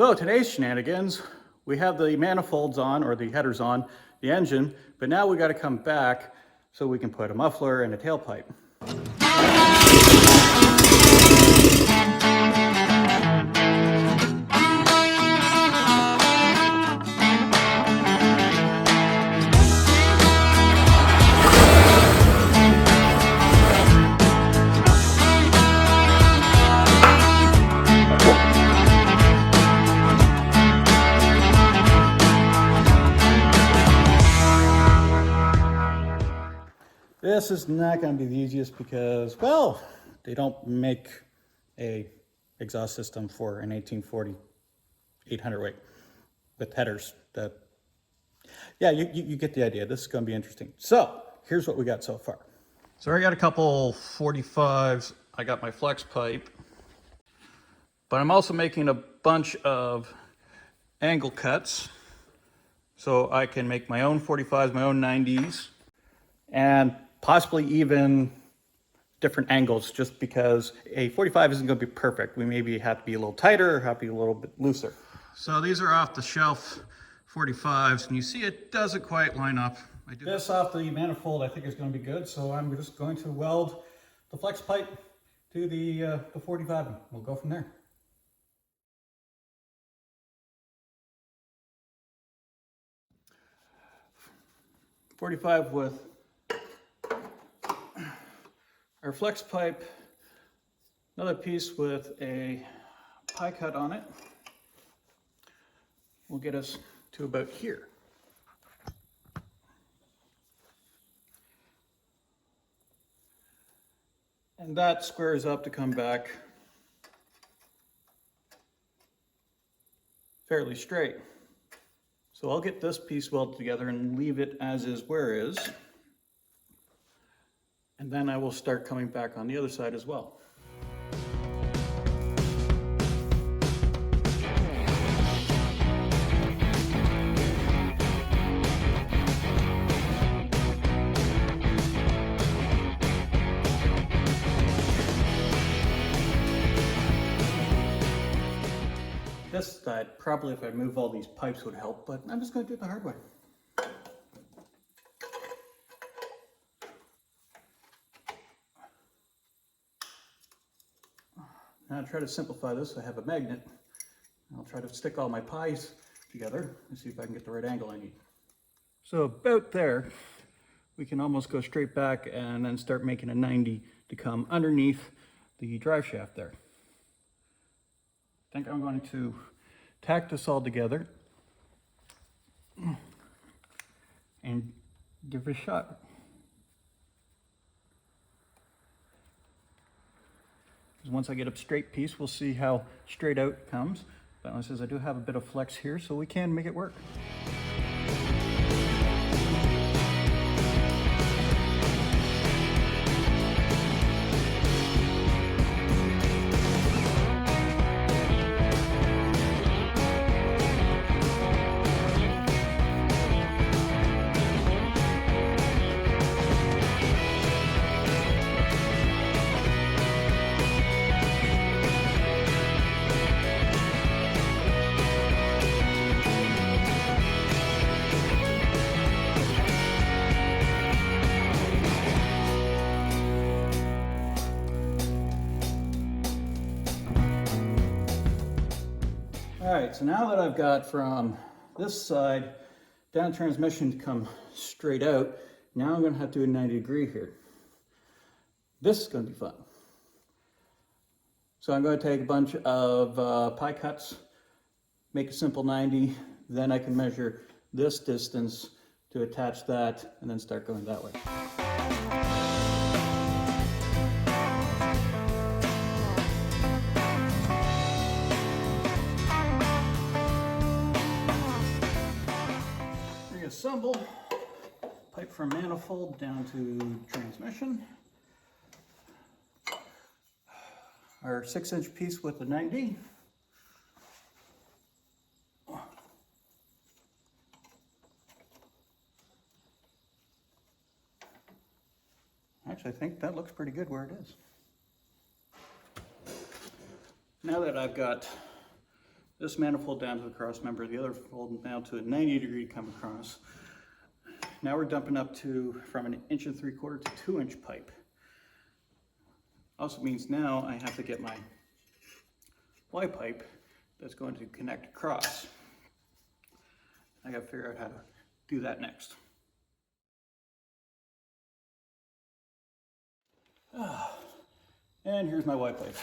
So today's shenanigans, we have the manifolds on, or the headers on, the engine, but now we got to come back so we can put a muffler and a tailpipe. This is not going to be the easiest because, well, they don't make a exhaust system for an 1840 800 weight with headers. Yeah, you get the idea. This is going to be interesting. So here's what we got so far. So I got a couple 45s. I got my flex pipe, but I'm also making a bunch of angle cuts so I can make my own 45s, my own 90s, and possibly even different angles, just because a 45 isn't going to be perfect. We maybe have to be a little tighter or have to be a little bit looser. So these are off the shelf 45s, and you see it doesn't quite line up. This off the manifold I think is going to be good, so I'm just going to weld the flex pipe to the 45 and we'll go from there. .45 with our flex pipe, another piece with a pie cut on it will get us to about here. And that squares up to come back fairly straight. So I'll get this piece welded together and leave it as is where is. And then I will start coming back on the other side as well. This side, probably if I move all these pipes would help, but I'm just going to do it the hard way. Now to try to simplify this, I have a magnet. I'll try to stick all my pies together and see if I can get the right angle I need. So about there, we can almost go straight back and then start making a 90 to come underneath the drive shaft there. I think I'm going to tack this all together and give it a shot. Once I get a straight piece, we'll see how straight out it comes. But it says I do have a bit of flex here, so we can make it work. All right, so now that I've got from this side down transmission to come straight out, now I'm going to have to do a 90-degree here. This is going to be fun. So I'm going to take a bunch of pie cuts, make a simple 90, then I can measure this distance to attach that and then start going that way. Reassemble pipe from manifold down to transmission. Our 6-inch piece with the 90. Actually, I think that looks pretty good where it is. Now that I've got this manifold down to the cross member, the other fold down to a 90-degree come across. Now we're dumping up to from an 1 3/4 to 2-inch pipe. Also means now I have to get my Y pipe that's going to connect across. I gotta figure out how to do that next. And here's my Y pipe.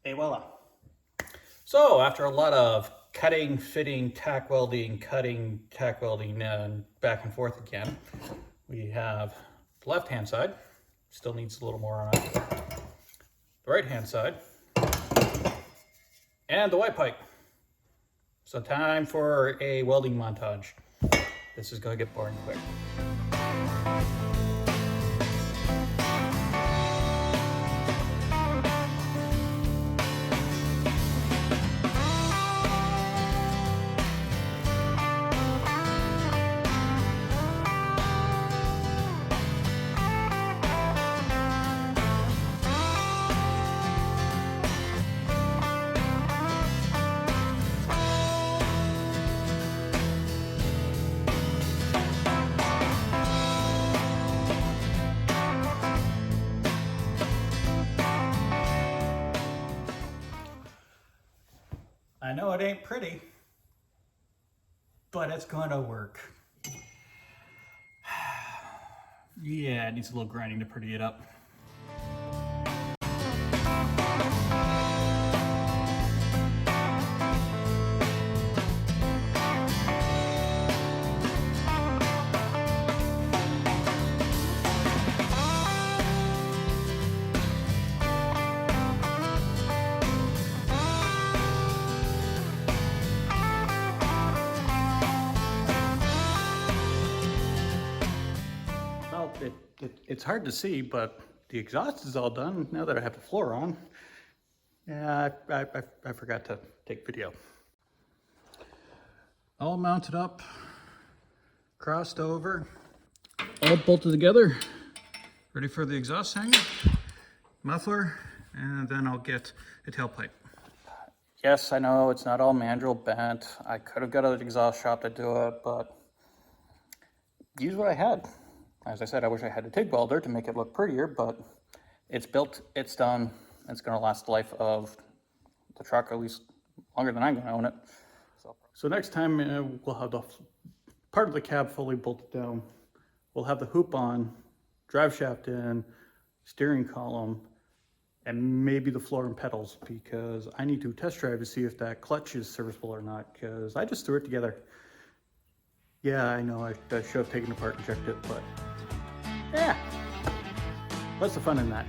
Et voila. So after a lot of cutting, fitting, tack welding, cutting, tack welding, and back and forth again, we have the left-hand side, still needs a little more on it, the right-hand side, and the Y pipe. So time for a welding montage. This is gonna get boring quick. I know it ain't pretty, but it's gonna work. Yeah, it needs a little grinding to pretty it up. It's hard to see, but the exhaust is all done now that I have the floor on. Yeah, I forgot to take video. All mounted up, crossed over, all bolted together, ready for the exhaust hanger, muffler, and then I'll get a tailpipe. Yes, I know it's not all mandrel bent. I could have got an exhaust shop to do it, but use what I had. As I said, I wish I had a TIG welder to make it look prettier, but it's built, it's done, it's gonna last the life of the truck, at least longer than I'm gonna own it. So next time we'll have the part of the cab fully bolted down. We'll have the hoop on, drive shaft in, steering column, and maybe the floor and pedals, because I need to test drive to see if that clutch is serviceable or not, because I just threw it together. Yeah, I know I should have taken it apart and checked it, but yeah, what's the fun in that?